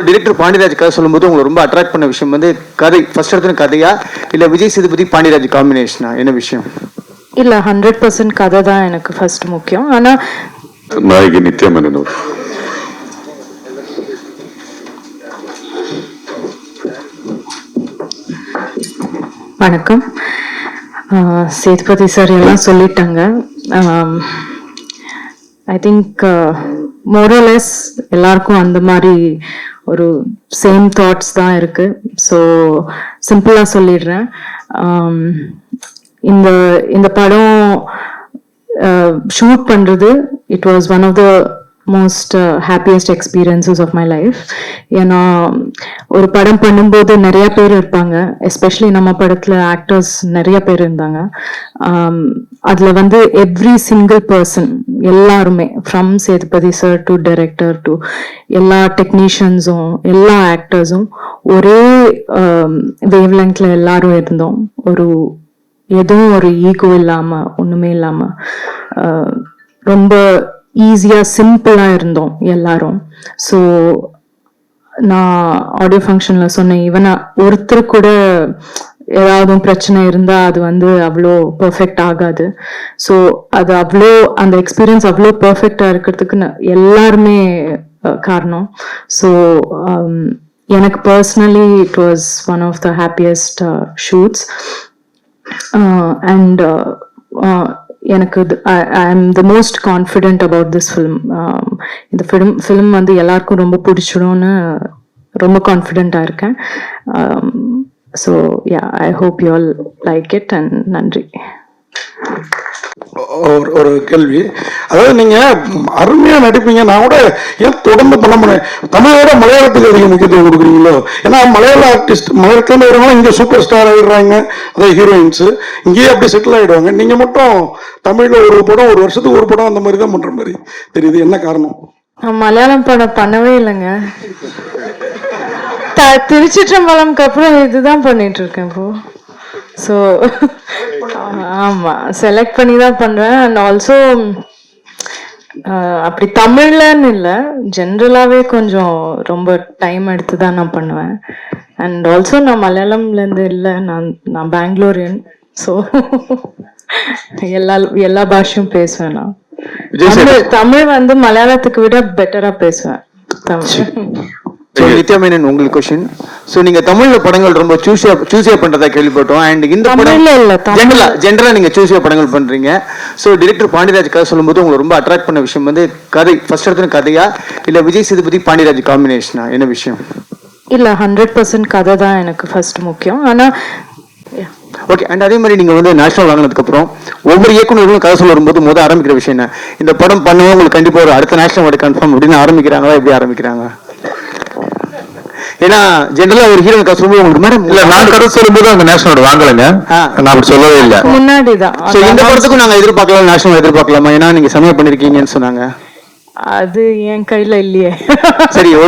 Director Pandiraj கதை சொல்லும்போது உங்களுக்கு ரொம்ப அட்ராக்ட் பண்ண விஷயம் வந்து கதை ஃபர்ஸ்ட் எடுத்து கதையா இல்ல விஜய் சேதுபதி பாண்டியராஜ் காம்பினேஷனா என்ன விஷயம்? இல்ல 100% கதை தான் எனக்கு ஃபர்ஸ்ட் முக்கியம். ஆனா நாயகி நித்யா மேனன் வணக்கம். சேதுபதி சார் எல்லாம் சொல்லிட்டாங்க. ஐ திங்க் மோரலெஸ் எல்லாருக்கும் அந்த மாதிரி ஒரு சேம் தாட்ஸ் தான் இருக்கு. ஸோ சிம்பிளா சொல்லிடுறேன். இந்த இந்த படம் ஷூட் பண்றது it was one of the most happiest experiences of my life. ஏன்னா ஒரு படம் பண்ணும்போது நிறைய பேர் இருப்பாங்க, எஸ்பெஷலி நம்ம படத்துல ஆக்டர்ஸ் நிறைய பேர் இருந்தாங்க. அதுல வந்து எவ்ரி சிங்கிள் பர்சன் எல்லாருமே from Sethupathi sir to director to எல்லா டெக்னீஷியன்ஸும் எல்லா ஆக்டர்ஸும் ஒரே வேவ் லெங்க்ல எல்லாரும் இருந்தோம். எதுவும் ஒரு ஈகோ இல்லாம ஒண்ணுமே இல்லாம ரொம்ப ஈஸியா சிம்பிளா இருந்தோம் எல்லாரும். ஸோ நான் ஆடியோ ஃபங்க்ஷன்ல சொன்னேன், ஈவன் ஒருத்தர் கூட ஏதாவது பிரச்சனை இருந்தா அது வந்து அவ்வளோ பெர்ஃபெக்ட் ஆகாது. ஸோ அது அவ்வளோ அந்த எக்ஸ்பீரியன்ஸ் அவ்வளோ பெர்ஃபெக்டா இருக்கிறதுக்கு எல்லாருமே காரணம். ஸோ எனக்கு personally it was one of the happiest shoots. And எனக்கு I am the most confident about this film. இந்த ஃபிலிம் வந்து எல்லாருக்கும் ரொம்ப பிடிச்சிடும்னு ரொம்ப கான்ஃபிடென்ட்டாக இருக்கேன். So yeah, I hope you all like it and நன்றி. ஒரு கேள்வி, அதாவது நீங்க அருமையா நடிப்பீங்க, நான் கூட ஏன் தொடர்ந்து பண்ண முடியும், தமிழோட மலையாளத்துக்கு அதிக முக்கியத்துவம் கொடுக்குறீங்களோ? ஏன்னா மலையாள ஆர்டிஸ்ட் மலையாளத்துல வரவங்க இங்க சூப்பர் ஸ்டார் ஆகிடுறாங்க, அதாவது ஹீரோயின்ஸ் இங்கேயே அப்படி செட்டில் ஆயிடுவாங்க. நீங்க மட்டும் தமிழ்ல ஒரு படம் ஒரு வருஷத்துக்கு ஒரு படம் அந்த மாதிரி தான் பண்ற மாதிரி தெரியுது, என்ன காரணம்? மலையாளம் படம் பண்ணவே இல்லைங்க. திருச்சிற்றம்பலம்க்கு அப்புறம் இதுதான் பண்ணிட்டு இருக்கேன் இப்போ. ஸோ ஆமாம், செலக்ட் பண்ணி தான் பண்ணுறேன். அண்ட் ஆல்சோ அப்படி தமிழ்லன்னு இல்லை, ஜென்ரலாகவே கொஞ்சம் ரொம்ப டைம் எடுத்து தான் நான் பண்ணுவேன். அண்ட் ஆல்சோ நான் மலையாளம்லேருந்து இல்லை, நான் பெங்களூரியன். ஸோ எல்லா பாஷையும் பேசுவேன் நான். தமிழ் வந்து மலையாளத்துக்கு விட பெட்டரா பேசுவேன் தமிழ். நித்யா மேனன், உங்களுக்கு கொஸ்டின். சோ நீங்க தமிழ்ல படங்கள் ரொம்ப சூஸியா பண்றதா கேள்விப்பட்டோம். அண்ட் இந்த படம் ஜெனரலா நீங்க சூஸியா படங்கள் பண்றீங்க. சோ டிரெக்டர் பாண்டியராஜ் கதை சொல்லும்போது உங்களுக்கு ரொம்ப அட்ராக்ட் பண்ண விஷயம் வந்து கதை ஃபர்ஸ்ட் எடுத்து கதையா இல்ல விஜய் சேதுபதி பாண்டியராஜ் காம்பினேஷனா என்ன விஷயம்? இல்ல 100% கதை தான் எனக்கு ஃபர்ஸ்ட் முக்கியம். ஆனா ஓகே. அண்ட் அதே மாதிரி நீங்க வந்து நேஷனல் வாங்கினதுக்கு அப்புறம் ஒவ்வொரு இயக்குநர்களும் கதை சொல்ல வரும்போது ஆரம்பிக்கிற விஷயம் என்ன, இந்த படம் பண்ணுவோம் உங்களுக்கு கண்டிப்பா ஒரு அடுத்த நேஷனல் அவார்டு கன்ஃபார்ம் அப்படின்னு ஆரம்பிக்கிறாங்களா, எப்படி ஆரம்பிக்கிறாங்க? ஏன்னா ஜெனரலா ஒரு ஹீரோ கதை சொல்லும்போது உங்களுக்கு மேடம் இல்ல, நான் கதை சொல்லும்போது அந்த நேஷனல் அவார்டு வாங்கலைங்க, நான் அப்படி சொல்லவே இல்லை, முன்னாடிதான். சோ இந்த படத்துக்கும் நாங்க எதிர்பார்க்கலாம், நேஷனல் எதிர்பார்க்கலாமா? ஏன்னா நீங்க சமயம் பண்ணிருக்கீங்கன்னு சொன்னாங்க. அது என் கையில இல்லையே. சரி, ஒரு